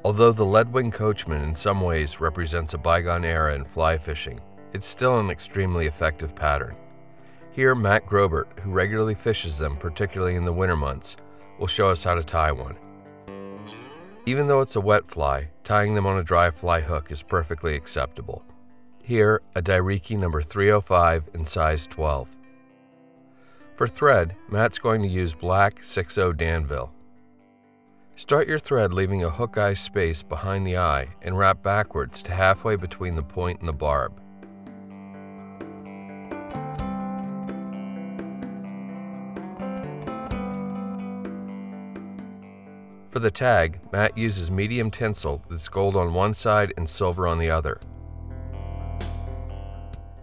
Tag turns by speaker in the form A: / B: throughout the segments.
A: Although the Leadwing Coachman in some ways represents a bygone era in fly fishing, it's still an extremely effective pattern. Here, Matt Grobert, who regularly fishes them, particularly in the winter months, will show us how to tie one. Even though it's a wet fly, tying them on a dry fly hook is perfectly acceptable. Here, a Dai-Riki number 305 in size 12. For thread, Matt's going to use black 6/0 Danville. Start your thread leaving a hook eye space behind the eye and wrap backwards to halfway between the point and the barb. For the tag, Matt uses medium tinsel that's gold on one side and silver on the other.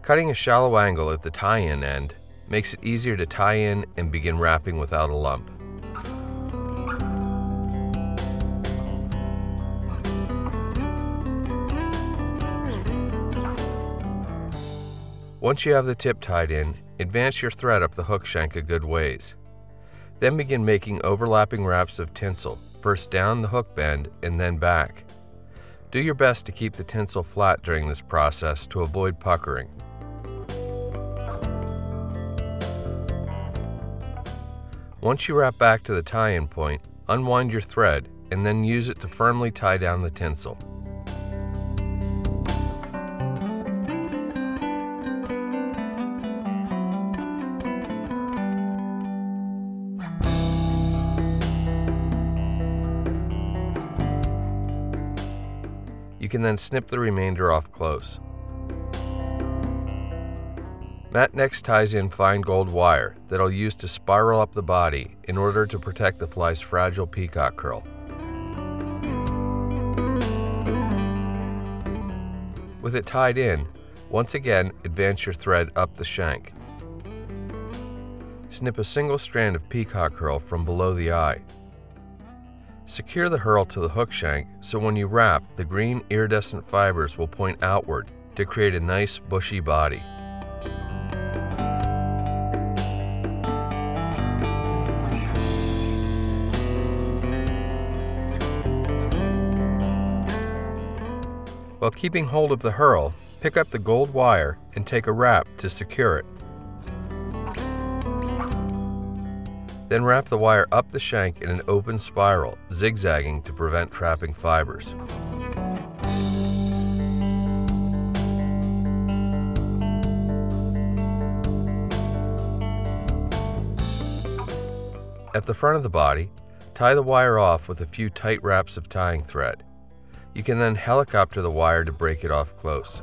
A: Cutting a shallow angle at the tie-in end makes it easier to tie in and begin wrapping without a lump. Once you have the tip tied in, advance your thread up the hook shank a good ways. Then begin making overlapping wraps of tinsel, first down the hook bend and then back. Do your best to keep the tinsel flat during this process to avoid puckering. Once you wrap back to the tie-in point, unwind your thread and then use it to firmly tie down the tinsel. You can then snip the remainder off close. Matt next ties in fine gold wire that I'll use to spiral up the body in order to protect the fly's fragile peacock curl. With it tied in, once again advance your thread up the shank. Snip a single strand of peacock curl from below the eye. Secure the hurl to the hook shank so when you wrap, the green iridescent fibers will point outward to create a nice bushy body. While keeping hold of the hurl, pick up the gold wire and take a wrap to secure it. Then wrap the wire up the shank in an open spiral, zigzagging to prevent trapping fibers. At the front of the body, tie the wire off with a few tight wraps of tying thread. You can then helicopter the wire to break it off close.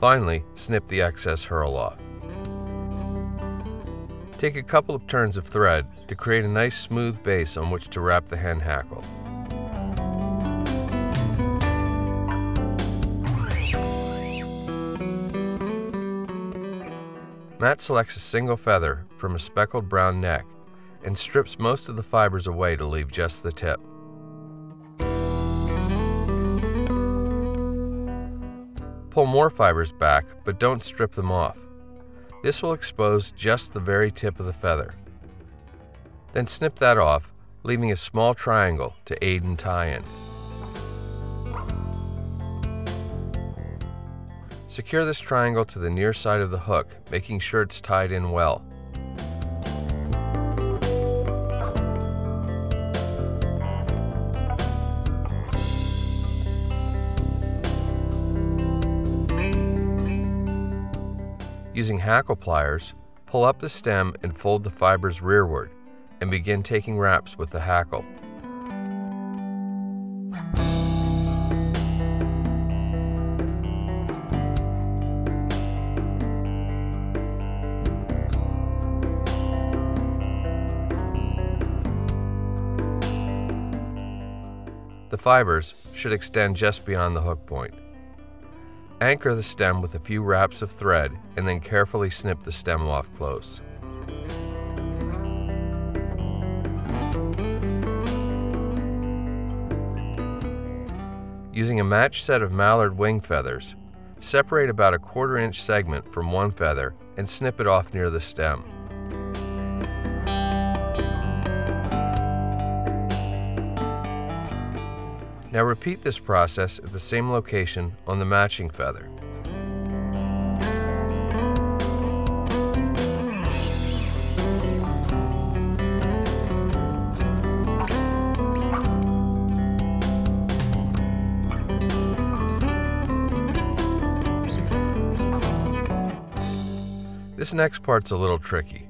A: Finally, snip the excess hurl off. Take a couple of turns of thread to create a nice smooth base on which to wrap the hen hackle. Matt selects a single feather from a speckled brown neck and strips most of the fibers away to leave just the tip. Pull more fibers back, but don't strip them off. This will expose just the very tip of the feather. Then snip that off, leaving a small triangle to aid in tie-in. Secure this triangle to the near side of the hook, making sure it's tied in well. Using hackle pliers, pull up the stem and fold the fibers rearward, and begin taking wraps with the hackle. The fibers should extend just beyond the hook point. Anchor the stem with a few wraps of thread and then carefully snip the stem off close. Using a matched set of mallard-wing feathers, separate about a 1/4 inch segment from one feather and snip it off near the stem. Now repeat this process at the same location on the matching feather. This next part's a little tricky.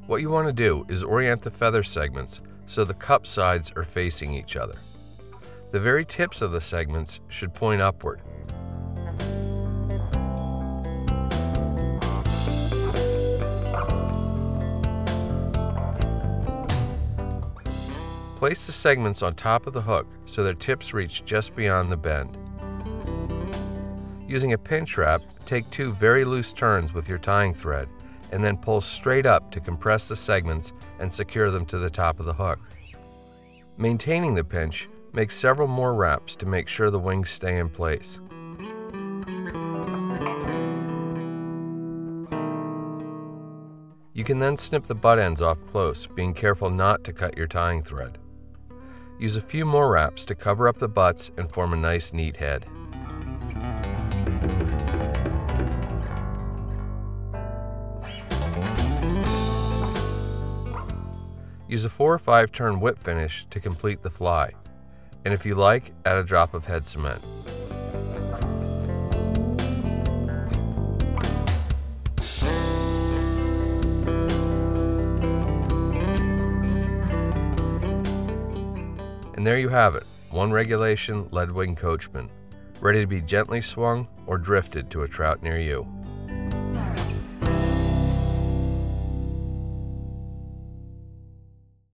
A: What you want to do is orient the feather segments so the cup sides are facing each other. The very tips of the segments should point upward. Place the segments on top of the hook so their tips reach just beyond the bend. Using a pinch wrap, take 2 very loose turns with your tying thread and then pull straight up to compress the segments and secure them to the top of the hook. Maintaining the pinch, make several more wraps to make sure the wings stay in place. You can then snip the butt ends off close, being careful not to cut your tying thread. Use a few more wraps to cover up the butts and form a nice neat head. Use a 4 or 5 turn whip finish to complete the fly, and if you like, add a drop of head cement. And there you have it, one regulation Leadwing Coachman, ready to be gently swung or drifted to a trout near you.